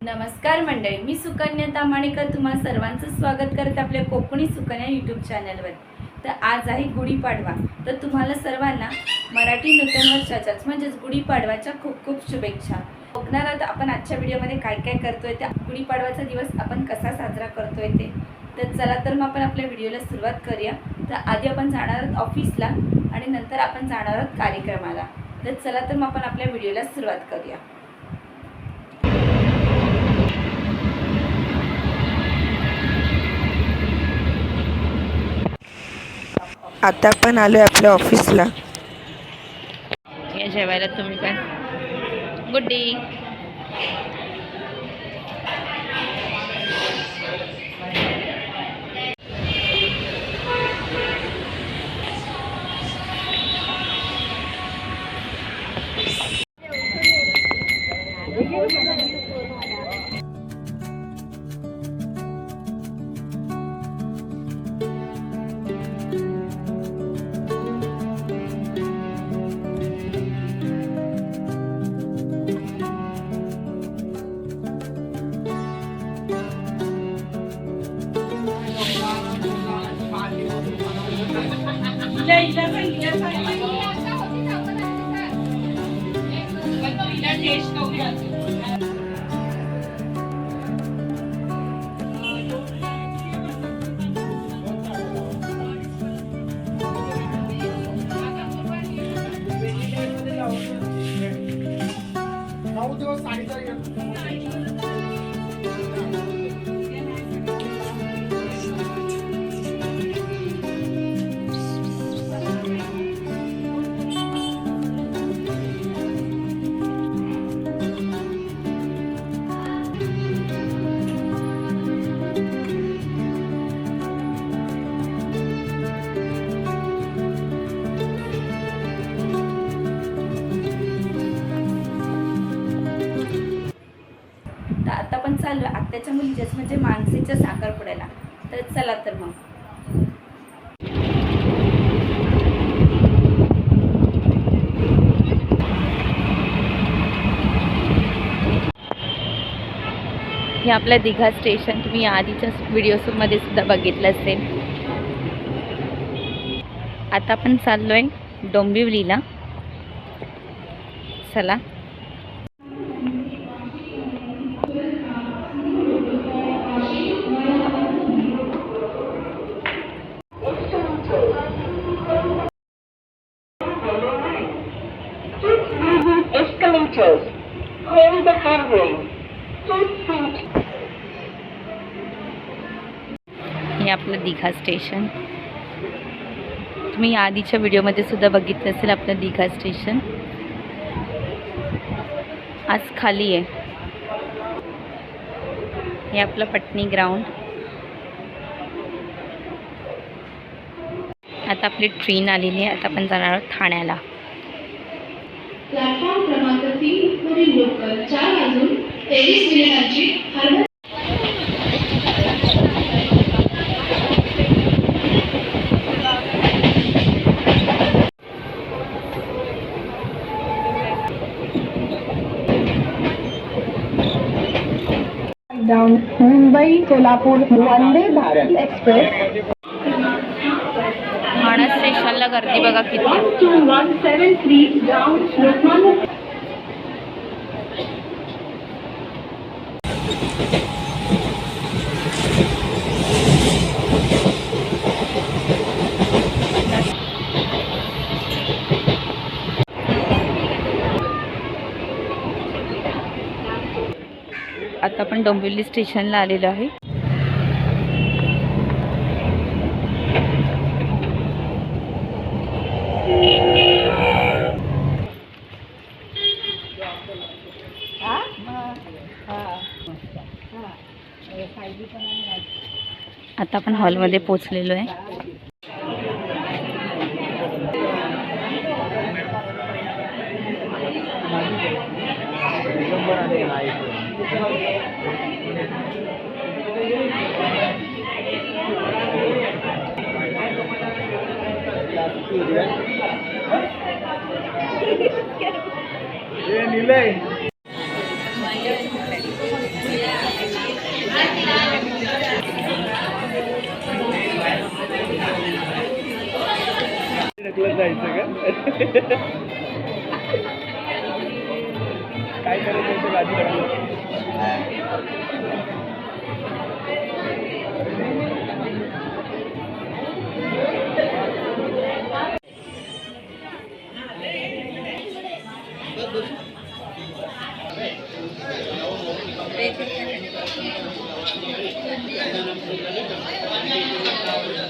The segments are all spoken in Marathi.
नमस्कार मंडळी, मी सुकन्या तामाणेकर तुम्हा सर्वांचं स्वागत करते आपल्या कोकणी सुकन्या यूट्यूब चॅनलवर। तर आज आहे गुढीपाडवा। तर तुम्हाला सर्वांना मराठी नूतन वर्षाच्याच म्हणजेच गुढीपाडवाच्या खूप खूप शुभेच्छा। बघणार आहोत आपण आजच्या व्हिडिओमध्ये काय काय करतोय, त्या गुढीपाडवाचा दिवस आपण कसा साजरा करतोय ते। तर चला तर मग आपण आपल्या व्हिडिओला सुरुवात करूया। तर आधी आपण जाणार आहोत ऑफिसला आणि नंतर आपण जाणार आहोत कार्यक्रमाला। तर चला तर मग आपण आपल्या व्हिडिओला सुरुवात करूया। आता पण आलोय आपल्या ऑफिसला। या जेवायला तुम्ही पण गुड डे। आता पण चालू आहे आत्याच्या मुलीच्याच म्हणजे मानसीच्या साखरपुड्याला। तर चला तर मग हे आपल्या दिघा स्टेशन तुम्ही आधीच्या व्हिडिओमध्ये सुद्धा बघितलं असेल। आता आपण चाललोय डोंबिवलीला। चला escalators. Hold the handrail. हे आपलं दिघा स्टेशन तुम्ही आधीच्या व्हिडिओमध्ये सुद्धा बघितलं असेल। आपलं दिघा स्टेशन आज खाली आहे। हे आपलं पटनी ग्राउंड। आता आपली ट्रेन आलेली आहे। आता आपण जाणार आहोत ठाण्याला। प्लॅटफॉर्म क्रमांक 3 वरील लोकल 4 वाजून 23 मिनिटांची डाउन मुंबई सोलापूर वंदे भारत एक्सप्रेस ठाणा स्टेशनला गर्दी बघा किती। 2173 डाउन लोकमान्य आता आपण डोंबिवली स्टेशनला आलेलो आहे। आता आपण हॉलमध्ये पोहोचलेलो आहे। निलय जायचं का? काय करायचं गाडी काढून?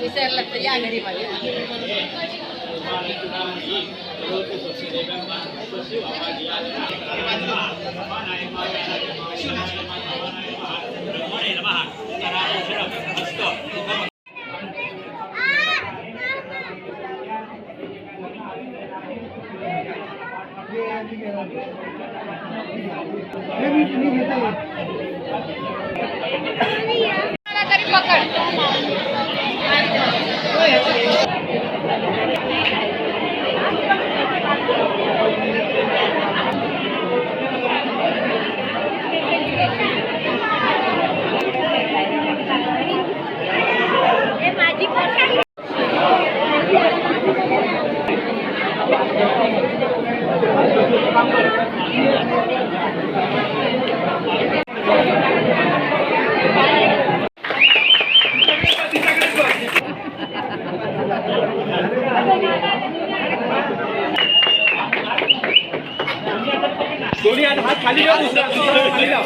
विसरला तर या घरी माझ्या. तरी पकड. दोन्ही हात खाली लाव, दुसरा खाली लाव.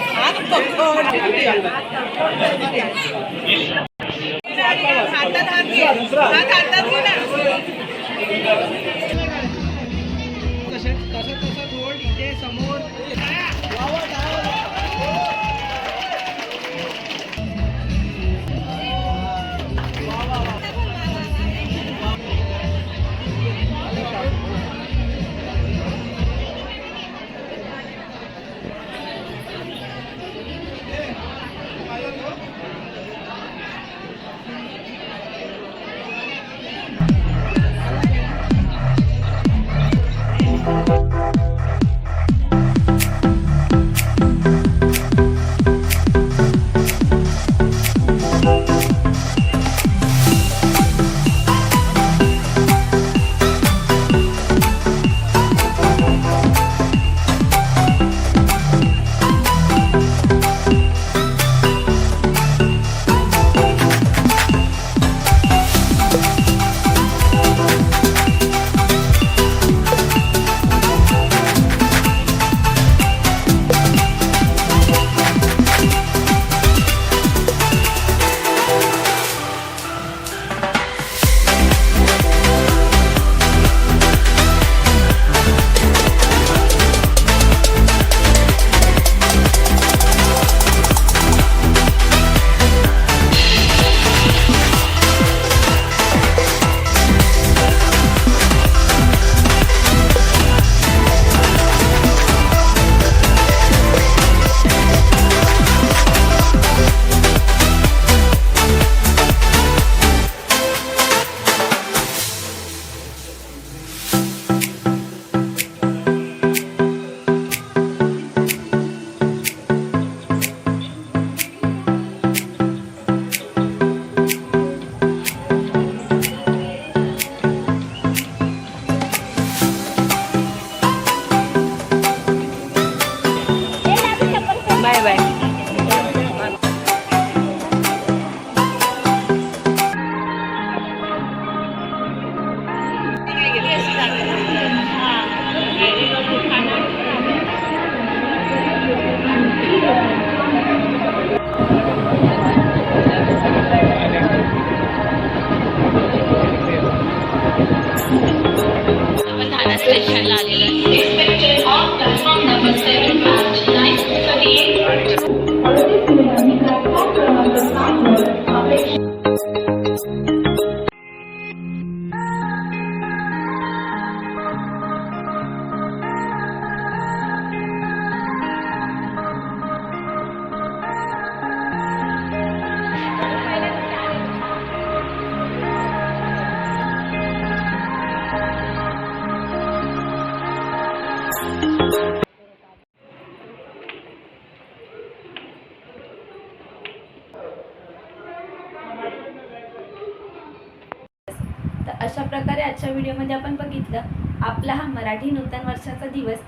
तर अशा प्रकारे आजच्या व्हिडिओमध्ये आपण बघितलं आपला हा मराठी नूतन वर्षाचा दिवस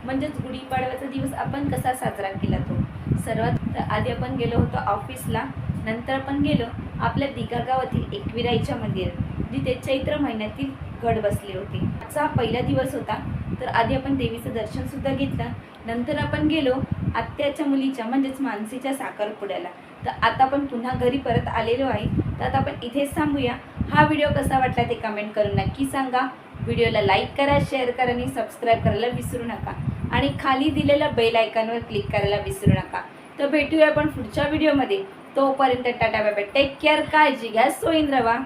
म्हणजेच गुढीपाडव्याचा दिवस आपण कसा साजरा केला तो. सर्वात आधी आपण गेलो होतो ऑफिसला, नंतर आपण गेलो आपल्या दिघा गावातील एकविराईच्या मंदिरात जिथे चैत्र महिन्यातील घट बसले होते. आजचा हा पहिला दिवस होता. तर आधी आपण देवीचं दर्शन सुद्धा घेतलं, नंतर आपण गेलो आत्याच्या मुलीच्या म्हणजेच मानसीच्या साखरपुड्याला. तर आता आपण पुन्हा घरी परत आलेलो आहे. तर आता आपण इथेच थांबूया. हा व्हिडिओ कसा वाटला ते कमेंट करून नक्की सांगा. व्हिडिओला लाईक करा, शेअर करा आणि सबस्क्राईब करायला विसरू नका आणि खाली दिलेल्या बेल आयकॉनवर क्लिक करायला विसरू नका. तर भेटूया आपण पुढच्या व्हिडिओमध्ये. तोपर्यंत ta-ta bye bye, take care, काळजी घ्या, सोईन रवा.